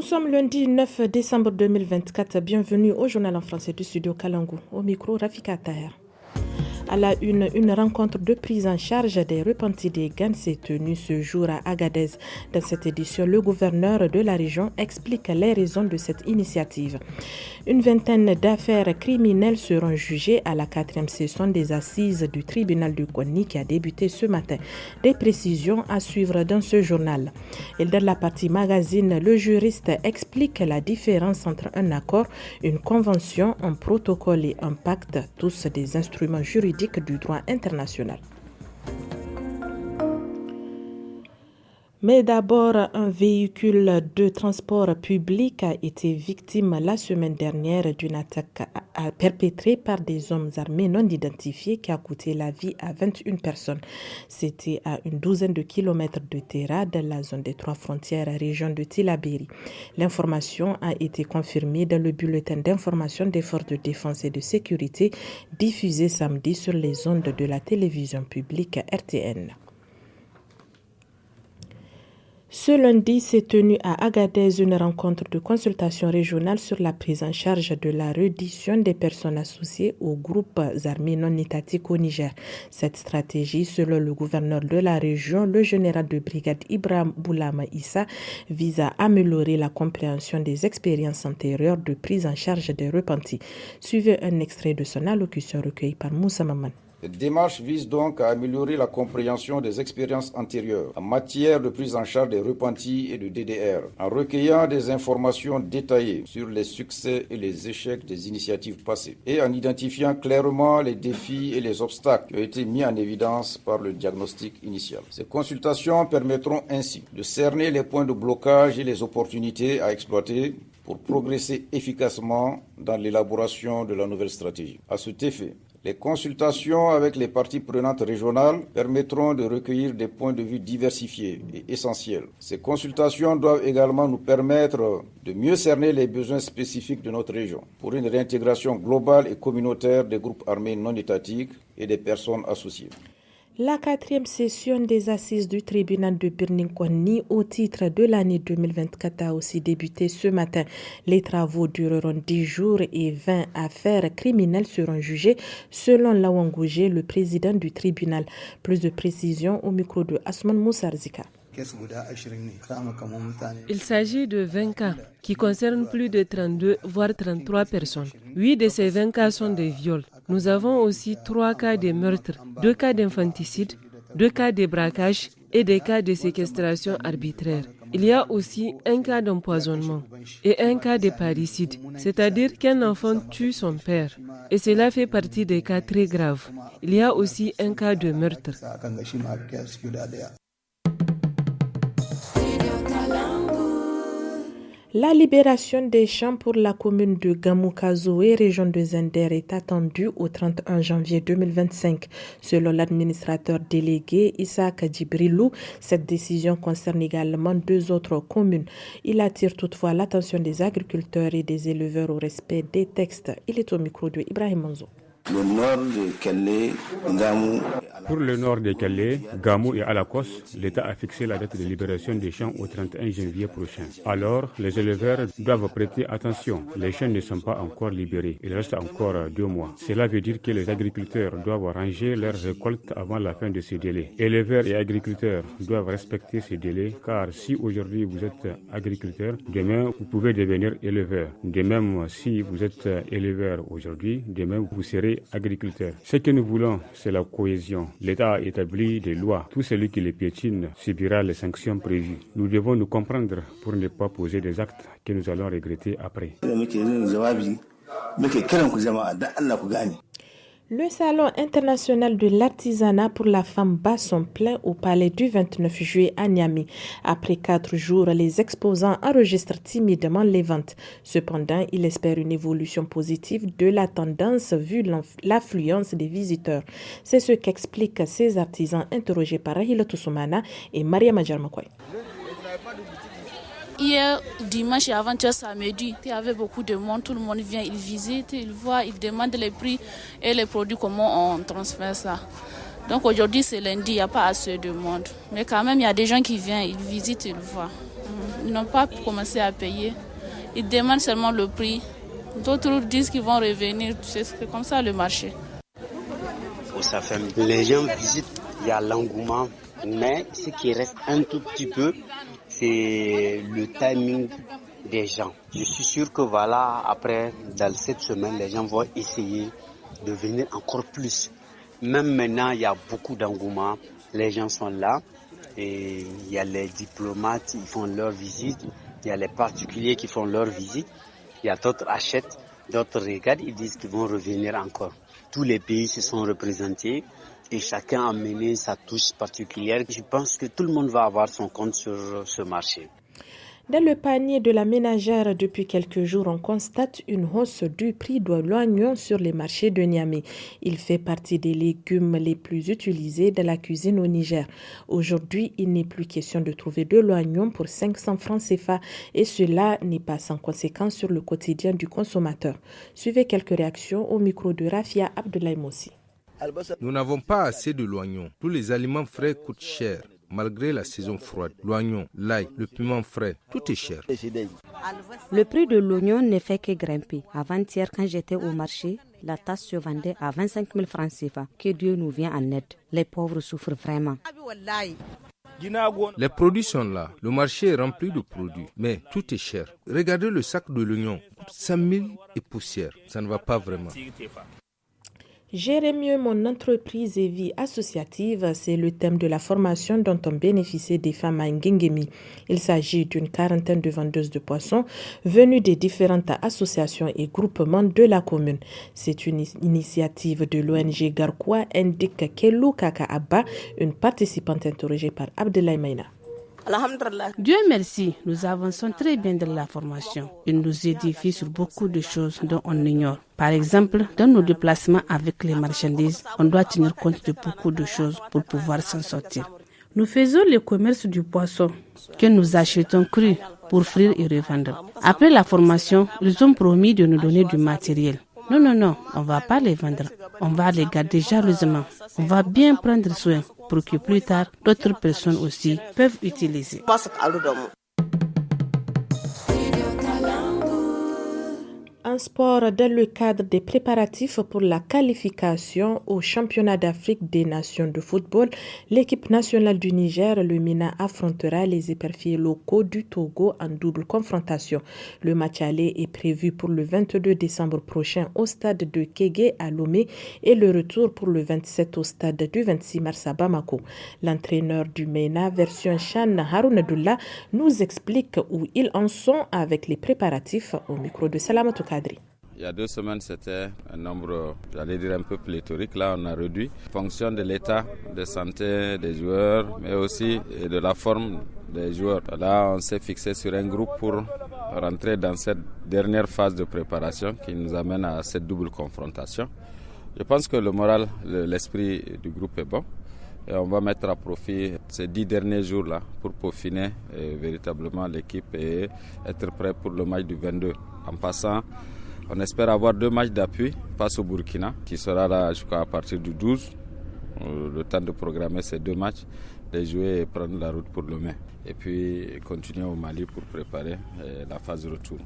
sommes lundi 9 décembre 2024. Bienvenue au journal en français du studio Kalangu. Au micro, Rafika Taher. À la une rencontre de prise en charge des repentis des GAN s'est tenue ce jour à Agadez. Dans cette édition, le gouverneur de la région explique les raisons de cette initiative. Une vingtaine d'affaires criminelles seront jugées à la 4e session des assises du tribunal de Konni qui a débuté ce matin. Des précisions à suivre dans ce journal. Et dans la partie magazine, le juriste explique la différence entre un accord, une convention, un protocole et un pacte, tous des instruments juridiques du droit international. Mais d'abord, un véhicule de transport public a été victime la semaine dernière d'une attaque perpétrée par des hommes armés non identifiés qui a coûté la vie à 21 personnes. C'était à une douzaine de kilomètres de Terra, dans la zone des 3 frontières, région de Tillabéri. L'information a été confirmée dans le bulletin d'information des forces de défense et de sécurité diffusé samedi sur les ondes de la télévision publique RTN. Ce lundi s'est tenue à Agadez une rencontre de consultation régionale sur la prise en charge de la reddition des personnes associées aux groupes armés non étatiques au Niger. Cette stratégie, selon le gouverneur de la région, le général de brigade Ibrahim Boulama Issa, vise à améliorer la compréhension des expériences antérieures de prise en charge des repentis. Suivez un extrait de son allocution recueillie par Moussa Maman. Cette démarche vise donc à améliorer la compréhension des expériences antérieures en matière de prise en charge des repentis et de DDR, en recueillant des informations détaillées sur les succès et les échecs des initiatives passées, et en identifiant clairement les défis et les obstacles qui ont été mis en évidence par le diagnostic initial. Ces consultations permettront ainsi de cerner les points de blocage et les opportunités à exploiter pour progresser efficacement dans l'élaboration de la nouvelle stratégie. À cet effet, les consultations avec les parties prenantes régionales permettront de recueillir des points de vue diversifiés et essentiels. Ces consultations doivent également nous permettre de mieux cerner les besoins spécifiques de notre région pour une réintégration globale et communautaire des groupes armés non étatiques et des personnes associées. La 4e session des assises du tribunal de Birnin-Konni au titre de l'année 2024 a aussi débuté ce matin. Les travaux dureront 10 jours et 20 affaires criminelles seront jugées selon Lawangouje, le président du tribunal. Plus de précisions au micro de Asman Moussarzika. Il s'agit de 20 cas qui concernent plus de 32 voire 33 personnes. 8 de ces 20 cas sont des viols. Nous avons aussi 3 cas de meurtre, 2 cas d'infanticide, 2 cas de braquage et des cas de séquestration arbitraire. Il y a aussi un cas d'empoisonnement et un cas de parricide, c'est-à-dire qu'un enfant tue son père. Et cela fait partie des cas très graves. Il y a aussi un cas de meurtre. La libération des champs pour la commune de Gamoukazoé, région de Zender, est attendue au 31 janvier 2025. Selon l'administrateur délégué Isaac Djibrilou, cette décision concerne également 2 autres communes. Il attire toutefois l'attention des agriculteurs et des éleveurs au respect des textes. Il est au micro de Ibrahim Manzo. Le nord de Kellé, Gamou. Pour le nord de Kellé, Gamou et Alakos, l'État a fixé la date de libération des champs au 31 janvier prochain. Alors, les éleveurs doivent prêter attention. Les champs ne sont pas encore libérés. Il reste encore 2 mois. Cela veut dire que les agriculteurs doivent ranger leurs récoltes avant la fin de ce délai. Éleveurs et agriculteurs doivent respecter ces délais, car si aujourd'hui vous êtes agriculteur, demain vous pouvez devenir éleveur. De même, si vous êtes éleveur aujourd'hui, demain vous serez agriculteur. Ce que nous voulons, c'est la cohésion. L'État a établi des lois. Tout celui qui les piétine subira les sanctions prévues. Nous devons nous comprendre pour ne pas poser des actes que nous allons regretter après. Le Salon international de l'artisanat pour la femme bat son plein au palais du 29 juillet à Niamey. Après 4 jours, les exposants enregistrent timidement les ventes. Cependant, il espère une évolution positive de la tendance vu l'affluence des visiteurs. C'est ce qu'expliquent ces artisans interrogés par Rahila Toussoumana et Maria Madjarmakoy. Hier, dimanche et avant-hier samedi, il y avait beaucoup de monde. Tout le monde vient, il visite, il voit, il demande les prix et les produits, comment on transfère ça. Donc aujourd'hui, c'est lundi, il n'y a pas assez de monde. Mais quand même, il y a des gens qui viennent, ils visitent, ils voient. ils n'ont pas commencé à payer. Ils demandent seulement le prix. D'autres disent qu'ils vont revenir. C'est comme ça le marché. Les gens visitent, il y a l'engouement, mais ce qui reste un tout petit peu, c'est le timing des gens. Je suis sûr que après, dans cette semaine, les gens vont essayer de venir encore plus. Même maintenant, il y a beaucoup d'engouement. Les gens sont là. Et il y a les diplomates, ils font leur visite. Il y a les particuliers qui font leur visite. Il y a d'autres achètent, d'autres regardent, ils disent qu'ils vont revenir encore. Tous les pays se sont représentés et chacun a mené sa touche particulière. Je pense que tout le monde va avoir son compte sur ce marché. Dans le panier de la ménagère, depuis quelques jours, on constate une hausse du prix de l'oignon sur les marchés de Niamey. Il fait partie des légumes les plus utilisés dans la cuisine au Niger. Aujourd'hui, il n'est plus question de trouver de l'oignon pour 500 francs CFA et cela n'est pas sans conséquence sur le quotidien du consommateur. Suivez quelques réactions au micro de Rafia Abdoulaye Mossi. Nous n'avons pas assez de l'oignon. Tous les aliments frais coûtent cher. Malgré la saison froide, l'oignon, l'ail, le piment frais, tout est cher. Le prix de l'oignon ne fait que grimper. Avant-hier, quand j'étais au marché, la tasse se vendait à 25 000 francs CFA. Que Dieu nous vienne en aide. Les pauvres souffrent vraiment. Les produits sont là. Le marché est rempli de produits. Mais tout est cher. Regardez le sac de l'oignon. 5 000 et poussière. Ça ne va pas vraiment. Gérer mieux mon entreprise et vie associative, c'est le thème de la formation dont ont bénéficié des femmes à Nguingemi. Il s'agit d'une quarantaine de vendeuses de poissons venues des différentes associations et groupements de la commune. C'est une initiative de l'ONG Garkwa, indique Kelou Kaka Abba, une participante interrogée par Abdoulaye Maïna. Dieu merci, nous avançons très bien dans la formation. Il nous édifie sur beaucoup de choses dont on ignore. Par exemple, dans nos déplacements avec les marchandises, on doit tenir compte de beaucoup de choses pour pouvoir s'en sortir. Nous faisons le commerce du poisson que nous achetons cru pour frire et revendre. Après la formation, ils ont promis de nous donner du matériel. Non, on ne va pas les vendre. On va les garder jalousement. On va bien prendre soin pour que plus tard, d'autres personnes aussi peuvent utiliser. En sport, dans le cadre des préparatifs pour la qualification au championnat d'Afrique des nations de football, l'équipe nationale du Niger, le MENA, affrontera les éperviers locaux du Togo en double confrontation. Le match aller est prévu pour le 22 décembre prochain au stade de Kégué à Lomé et le retour pour le 27 au stade du 26 mars à Bamako. L'entraîneur du MENA, version Chan Harounadoula, nous explique où ils en sont avec les préparatifs au micro de Salamatou Kadri. Il y a 2 semaines, c'était un nombre, j'allais dire un peu pléthorique. Là, on a réduit en fonction de l'état de santé des joueurs, mais aussi de la forme des joueurs. Là, on s'est fixé sur un groupe pour rentrer dans cette dernière phase de préparation qui nous amène à cette double confrontation. Je pense que le moral, l'esprit du groupe est bon. Et on va mettre à profit ces 10 derniers jours-là pour peaufiner véritablement l'équipe et être prêt pour le match du 22. En passant, on espère avoir 2 matchs d'appui face au Burkina qui sera là jusqu'à partir du 12. Le temps de programmer ces 2 matchs, les jouer et prendre la route pour le mai. Et puis continuer au Mali pour préparer la phase de retour.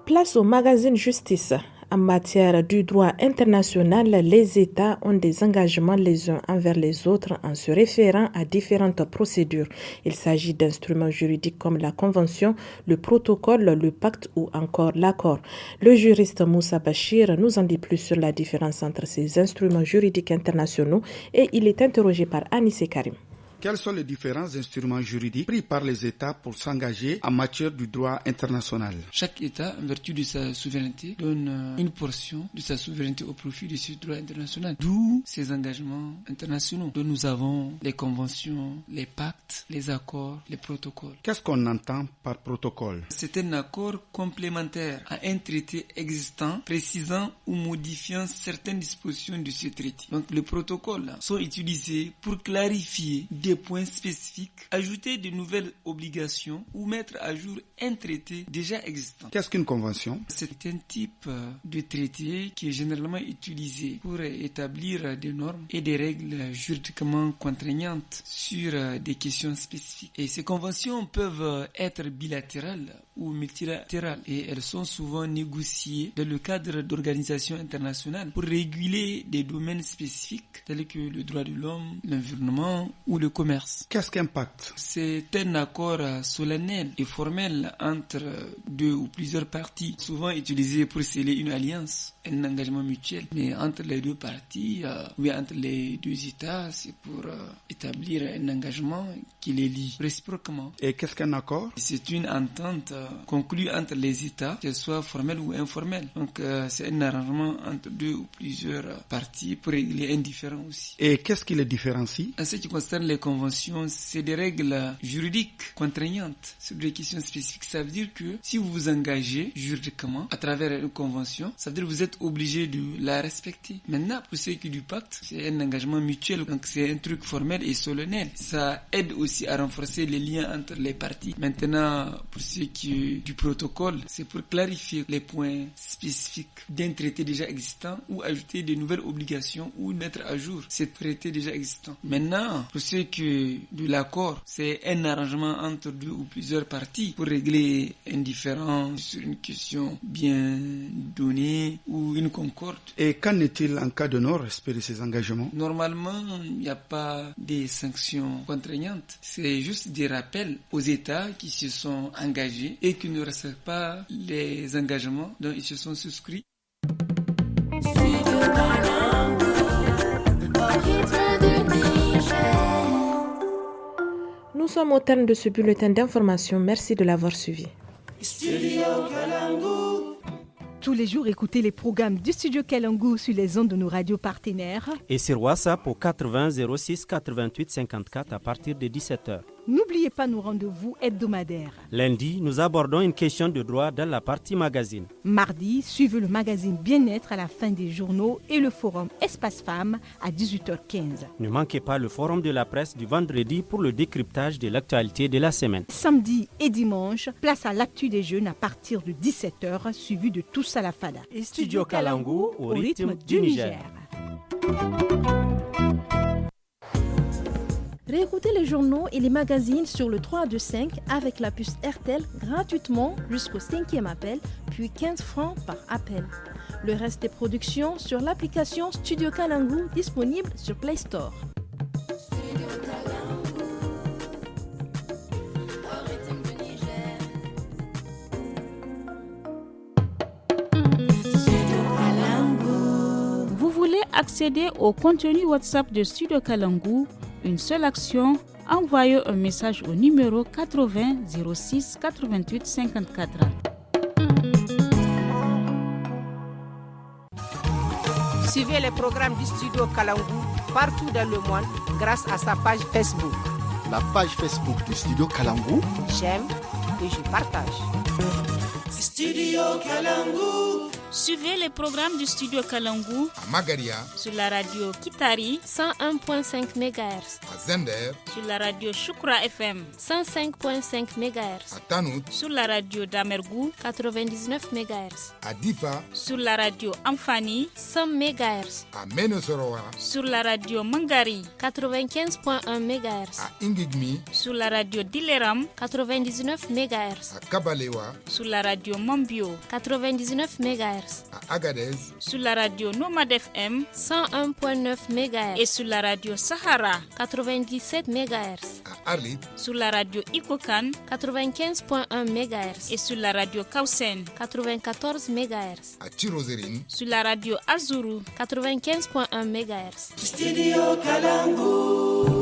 Place au magazine Justice. En matière du droit international, les États ont des engagements les uns envers les autres en se référant à différentes procédures. Il s'agit d'instruments juridiques comme la Convention, le protocole, le pacte ou encore l'accord. Le juriste Moussa Bachir nous en dit plus sur la différence entre ces instruments juridiques internationaux et il est interrogé par Anissé Karim. Quels sont les différents instruments juridiques pris par les États pour s'engager en matière du droit international? Chaque État, en vertu de sa souveraineté, donne une portion de sa souveraineté au profit de ce droit international. D'où ces engagements internationaux dont nous avons les conventions, les pactes, les accords, les protocoles. Qu'est-ce qu'on entend par protocole? C'est un accord complémentaire à un traité existant précisant ou modifiant certaines dispositions de ce traité. Donc les protocoles sont utilisés pour clarifier des des points spécifiques, ajouter de nouvelles obligations ou mettre à jour un traité déjà existant. Qu'est-ce qu'une convention? C'est un type de traité qui est généralement utilisé pour établir des normes et des règles juridiquement contraignantes sur des questions spécifiques. Et ces conventions peuvent être bilatérales ou multilatérales et elles sont souvent négociées dans le cadre d'organisations internationales pour réguler des domaines spécifiques tels que le droit de l'homme, l'environnement ou le commerce. Qu'est-ce qu'un pacte? C'est un accord solennel et formel entre deux ou plusieurs parties, souvent utilisé pour sceller une alliance, un engagement mutuel. Mais entre les deux parties, ou entre les deux États, c'est pour établir un engagement qui les lie réciproquement. Et qu'est-ce qu'un accord? C'est une entente conclue entre les États, qu'elle soit formelle ou informelle. Donc c'est un arrangement entre deux ou plusieurs parties pour régler un différend aussi. Et qu'est-ce qui les différencie? En ce qui concerne les conventions, c'est des règles juridiques contraignantes sur des questions spécifiques. Ça veut dire que si vous vous engagez juridiquement à travers une convention, ça veut dire que vous êtes obligé de la respecter. Maintenant, pour ce qui est du pacte, c'est un engagement mutuel, donc c'est un truc formel et solennel. Ça aide aussi à renforcer les liens entre les parties. Maintenant, pour ce qui est du protocole, c'est pour clarifier les points spécifiques d'un traité déjà existant ou ajouter de nouvelles obligations ou mettre à jour ces traités déjà existants. Maintenant, pour ce qui est de l'accord, c'est un arrangement entre deux ou plusieurs parties pour régler un différend sur une question bien donnée ou une concorde. Et qu'en est-il en cas de non-respect de ces engagements? Normalement, il n'y a pas de sanctions contraignantes. C'est juste des rappels aux États qui se sont engagés et qui ne respectent pas les engagements dont ils se sont souscrits. Nous sommes au terme de ce bulletin d'information. Merci de l'avoir suivi. Tous les jours, écoutez les programmes du Studio Kalangu sur les ondes de nos radios partenaires. Et sur WhatsApp au 80 06 88 54 à partir de 17h. N'oubliez pas nos rendez-vous hebdomadaires. Lundi, nous abordons une question de droit dans la partie magazine. Mardi, suivez le magazine Bien-être à la fin des journaux et le forum Espace Femmes à 18h15. Ne manquez pas le forum de la presse du vendredi pour le décryptage de l'actualité de la semaine. Samedi et dimanche, place à l'actu des jeunes à partir de 17h, suivi de Tous à la Fada. Et Studio Kalangu au rythme du Niger. Réécoutez les journaux et les magazines sur le 325 avec la puce RTL gratuitement jusqu'au 5e appel, puis 15 francs par appel. Le reste des productions sur l'application Studio Kalangu disponible sur Play Store. Vous voulez accéder au contenu WhatsApp de Studio Kalangu? Une seule action, envoyez un message au numéro 80 06 88 54. Suivez les programmes du Studio Kalangu partout dans le monde grâce à sa page Facebook. La page Facebook du Studio Kalangu. J'aime et je partage. Studio Kalangu. Suivez les programmes du Studio Kalangu à Magaria sur la radio Kitari 101.5 MHz, à Zender sur la radio Shukra FM 105.5 MHz, à Tanout sur la radio Damergou 99 MHz, à Difa sur la radio Amfani 100 MHz, à Menosoroa sur la radio Mangari 95.1 MHz, à Ingigmi sur la radio Dileram 99 MHz, à Kabalewa sur la radio Mambio 99 MHz, à Agadez sur la radio Nomad FM 101.9 MHz et sur la radio Sahara 97 MHz, à Arlit sur la radio Ikokan 95.1 MHz et sur la radio Kausen 94 MHz, à Chirozérine sur la radio Azuru 95.1 MHz. Studio Kalangu.